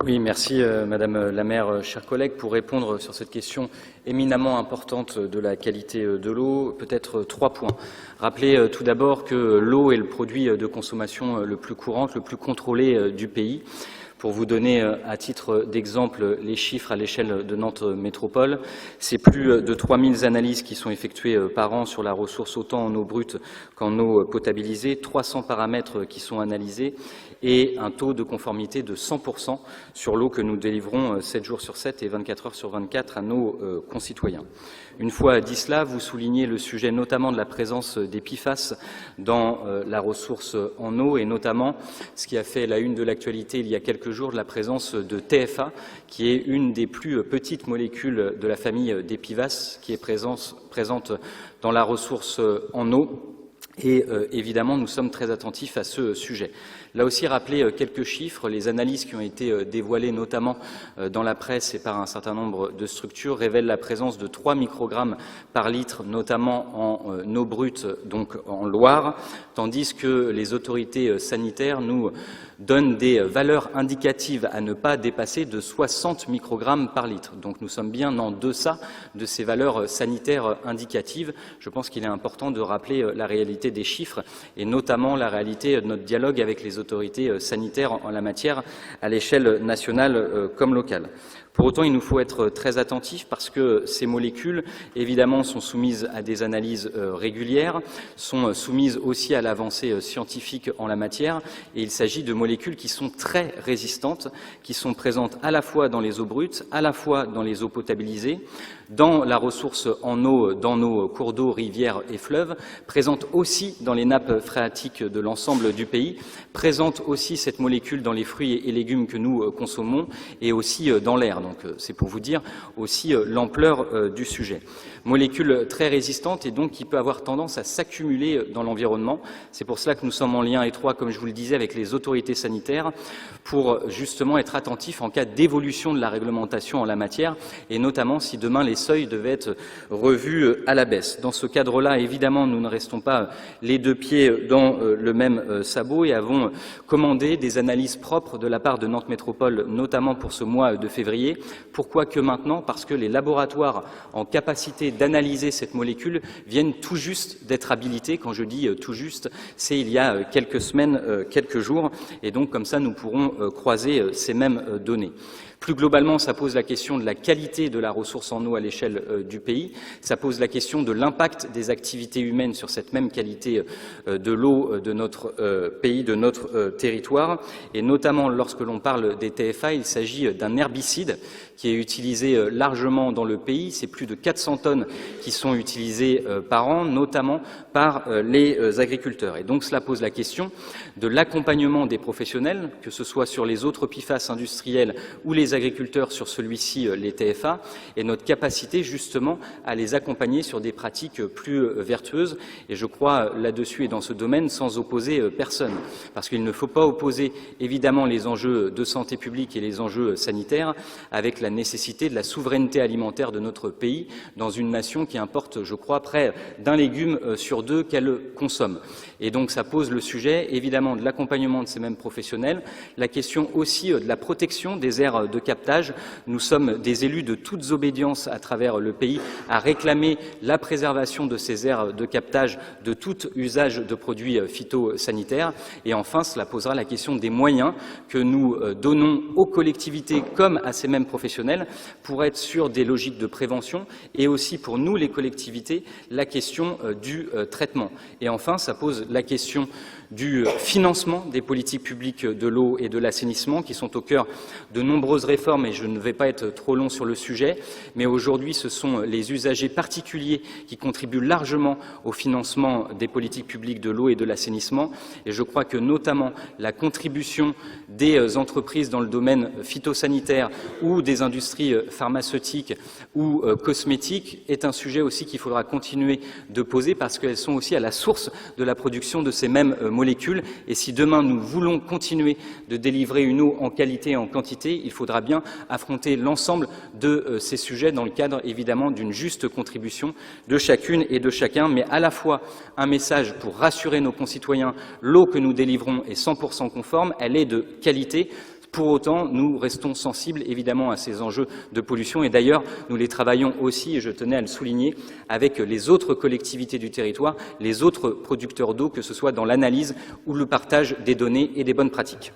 Oui, merci Madame la maire, chers collègues. Pour répondre sur cette question éminemment importante de la qualité de l'eau, peut-être 3 points. Rappeler tout d'abord que l'eau est le produit de consommation le plus courant, le plus contrôlé du pays. Pour vous donner à titre d'exemple les chiffres à l'échelle de Nantes Métropole, c'est plus de 3000 analyses qui sont effectuées par an sur la ressource, autant en eau brute qu'en eau potabilisée, 300 paramètres qui sont analysés et un taux de conformité de 100% sur l'eau que nous délivrons 7 jours sur 7 et 24 heures sur 24 à nos concitoyens. Une fois dit cela, vous soulignez le sujet notamment de la présence des PFAS dans la ressource en eau et notamment ce qui a fait la une de l'actualité il y a quelques jours, de la présence de TFA, qui est une des plus petites molécules de la famille des PFAS, qui est présente dans la ressource en eau. Et évidemment, nous sommes très attentifs à ce sujet. Là aussi, rappeler quelques chiffres. Les analyses qui ont été dévoilées, notamment dans la presse et par un certain nombre de structures, révèlent la présence de 3 microgrammes par litre, notamment en eau brute, donc en Loire, tandis que les autorités sanitaires nous donnent des valeurs indicatives à ne pas dépasser de 60 microgrammes par litre. Donc nous sommes bien en deçà de ces valeurs sanitaires indicatives. Je pense qu'il est important de rappeler la réalité des chiffres et notamment la réalité de notre dialogue avec les autorités sanitaires en la matière à l'échelle nationale comme locale. Pour autant, il nous faut être très attentifs parce que ces molécules, évidemment, sont soumises à des analyses régulières, sont soumises aussi à l'avancée scientifique en la matière, et il s'agit de molécules qui sont très résistantes, qui sont présentes à la fois dans les eaux brutes, à la fois dans les eaux potabilisées, dans la ressource en eau, dans nos cours d'eau, rivières et fleuves, présentes aussi dans les nappes phréatiques de l'ensemble du pays, présente aussi cette molécule dans les fruits et légumes que nous consommons et aussi dans l'air. Donc c'est pour vous dire aussi l'ampleur du sujet. Molécule très résistante et donc qui peut avoir tendance à s'accumuler dans l'environnement. C'est pour cela que nous sommes en lien étroit, comme je vous le disais, avec les autorités sanitaires pour justement être attentifs en cas d'évolution de la réglementation en la matière et notamment si demain les seuils devaient être revus à la baisse. Dans ce cadre-là, évidemment, nous ne restons pas les deux pieds dans le même sabot et avons commandé des analyses propres de la part de Nantes Métropole, notamment pour ce mois de février. Pourquoi que maintenant? Parce que les laboratoires en capacité d'analyser cette molécule viennent tout juste d'être habilités. Quand je dis tout juste, c'est il y a quelques semaines, quelques jours, et donc comme ça nous pourrons croiser ces mêmes données. Plus globalement, ça pose la question de la qualité de la ressource en eau à l'échelle du pays. Ça pose la question de l'impact des activités humaines sur cette même qualité de l'eau de notre pays, de notre territoire. Et notamment, lorsque l'on parle des TFA, il s'agit d'un herbicide qui est utilisé largement dans le pays. C'est plus de 400 tonnes qui sont utilisées par an, notamment par les agriculteurs. Et donc, cela pose la question de l'accompagnement des professionnels, que ce soit sur les autres PFAS industriels ou les agriculteurs sur celui-ci, les TFA, et notre capacité justement à les accompagner sur des pratiques plus vertueuses. Et je crois là-dessus et dans ce domaine sans opposer personne, parce qu'il ne faut pas opposer évidemment les enjeux de santé publique et les enjeux sanitaires avec la nécessité de la souveraineté alimentaire de notre pays dans une nation qui importe, je crois, près d'un légume sur 2 qu'elle consomme. Et donc ça pose le sujet évidemment de l'accompagnement de ces mêmes professionnels, la question aussi de la protection des aires de captage. Nous sommes des élus de toutes obédiences à travers le pays à réclamer la préservation de ces aires de captage de tout usage de produits phytosanitaires. Et enfin, cela posera la question des moyens que nous donnons aux collectivités comme à ces mêmes professionnels pour être sur des logiques de prévention et aussi pour nous, les collectivités, la question du traitement. Et enfin, ça pose la question du financement des politiques publiques de l'eau et de l'assainissement qui sont au cœur de nombreuses réformes et je ne vais pas être trop long sur le sujet, mais aujourd'hui ce sont les usagers particuliers qui contribuent largement au financement des politiques publiques de l'eau et de l'assainissement et je crois que notamment la contribution des entreprises dans le domaine phytosanitaire ou des industries pharmaceutiques ou cosmétiques est un sujet aussi qu'il faudra continuer de poser parce qu'elles sont aussi à la source de la production de ces mêmes molécules et si demain nous voulons continuer de délivrer une eau en qualité et en quantité, il faudra bien affronter l'ensemble de ces sujets dans le cadre évidemment d'une juste contribution de chacune et de chacun, mais à la fois un message pour rassurer nos concitoyens, l'eau que nous délivrons est 100% conforme, elle est de qualité. Pour autant, nous restons sensibles évidemment à ces enjeux de pollution et d'ailleurs, nous les travaillons aussi, et je tenais à le souligner, avec les autres collectivités du territoire, les autres producteurs d'eau, que ce soit dans l'analyse ou le partage des données et des bonnes pratiques.